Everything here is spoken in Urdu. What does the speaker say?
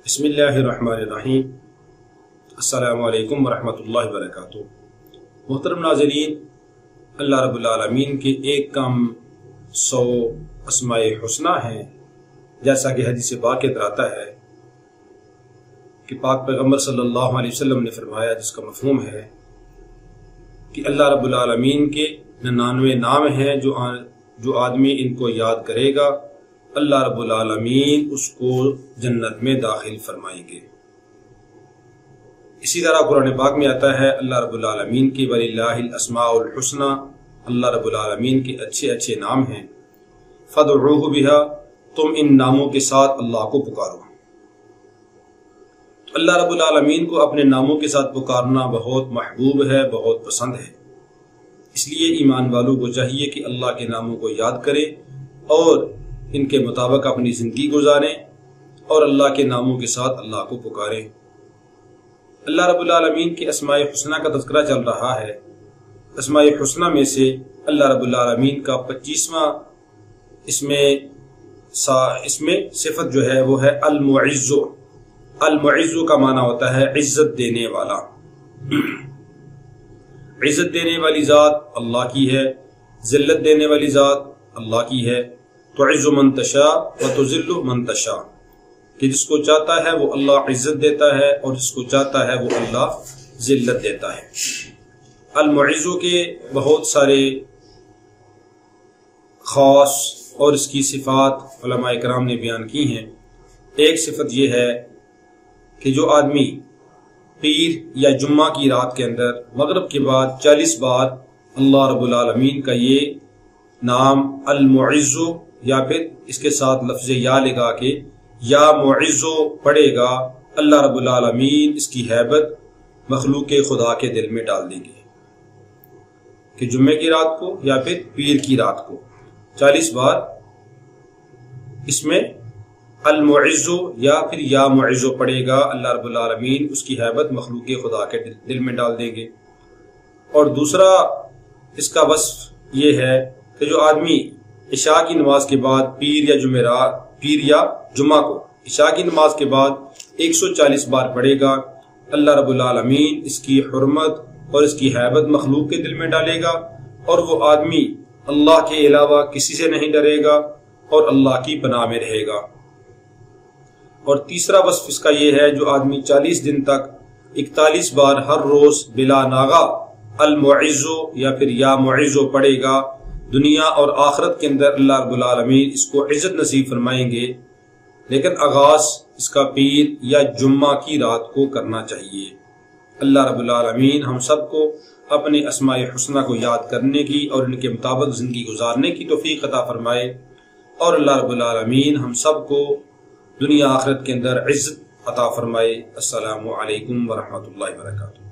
بسم اللہ الرحمن الرحیم۔ السلام علیکم ورحمۃ اللہ وبرکاتہ۔ محترم ناظرین، اللہ رب العالمین کے ایک کم 100 اسماء حسنی ہیں، جیسا کہ حدیث پاک کے اندر آتا ہے کہ پاک پیغمبر صلی اللہ علیہ وسلم نے فرمایا، جس کا مفہوم ہے کہ اللہ رب العالمین کے 99 نام ہیں جو آدمی ان کو یاد کرے گا اللہ رب العالمین اس کو جنت میں داخل فرمائیں گے۔ اسی طرح قرآن پاک میں آتا ہے اللہ رب العالمین کی وَلِلَّهِ الْأَسْمَاءُ الْحُسْنَى، اللہ رب العالمین کے اچھے اچھے نام ہیں، فَادْعُوهُ بِهَا، تم ان ناموں کے ساتھ اللہ کو پکارو۔ اللہ رب العالمین کو اپنے ناموں کے ساتھ پکارنا بہت محبوب ہے، بہت پسند ہے۔ اس لیے ایمان والوں کو چاہیے کہ اللہ کے ناموں کو یاد کریں اور ان کے مطابق اپنی زندگی گزاریں اور اللہ کے ناموں کے ساتھ اللہ کو پکاریں۔ اللہ رب العالمین کے اسماء حسنی کا تذکرہ چل رہا ہے۔ اسماء حسنی میں سے اللہ رب العالمین کا 25واں اس میں صفت جو ہے وہ ہے المعز۔ المعز کا معنی ہوتا ہے عزت دینے والا۔ عزت دینے والی ذات اللہ کی ہے، ذلت دینے والی ذات اللہ کی ہے۔ تعز من تشاء وتذل من تشاء، کہ جس کو چاہتا ہے وہ اللہ عزت دیتا ہے اور جس کو چاہتا ہے وہ اللہ ذلت دیتا ہے۔ المعز کے بہت سارے خاص اور اس کی صفات علماء کرام نے بیان کی ہیں۔ ایک صفت یہ ہے کہ جو آدمی پیر یا جمعہ کی رات کے اندر مغرب کے بعد 40 بار اللہ رب العالمین کا یہ نام المعز یا پھر اس کے ساتھ لفظ یا لگا کے یا معز پڑھے گا، اللہ رب العالمین اس کی ہیبت مخلوق خدا کے دل میں ڈال دیں گے کہ جمعے کی رات کو یا پھر پیر کی رات کو 40 بار اس میں المعز یا پھر یا معز پڑھے گا، اللہ رب العالمین اس کی ہیبت مخلوق خدا کے دل میں ڈال دیں گے۔ اور دوسرا اس کا وصف یہ ہے کہ جو آدمی عشاء کی نماز کے بعد پیر یا جمعہ کو عشاء کی نماز کے بعد 140 بار پڑھے گا، اللہ رب العالمین اس کی حرمت اور اس کی ہیبت مخلوق کے دل میں ڈالے گا، اور وہ آدمی اللہ کے علاوہ کسی سے نہیں ڈرے گا اور اللہ کی پناہ میں رہے گا۔ اور تیسرا وصف اس کا یہ ہے جو آدمی 40 دن تک 41 بار ہر روز بلا ناغا المعز یا پھر یا معز پڑھے گا، دنیا اور آخرت کے اندر اللہ رب العالمین اس کو عزت نصیب فرمائیں گے، لیکن آغاز اس کا پیر یا جمعہ کی رات کو کرنا چاہیے۔ اللہ رب العالمین ہم سب کو اپنے اسماء حسنی کو یاد کرنے کی اور ان کے مطابق زندگی گزارنے کی توفیق عطا فرمائے، اور اللہ رب العالمین ہم سب کو دنیا آخرت کے اندر عزت عطا فرمائے۔ السلام علیکم ورحمۃ اللہ وبرکاتہ۔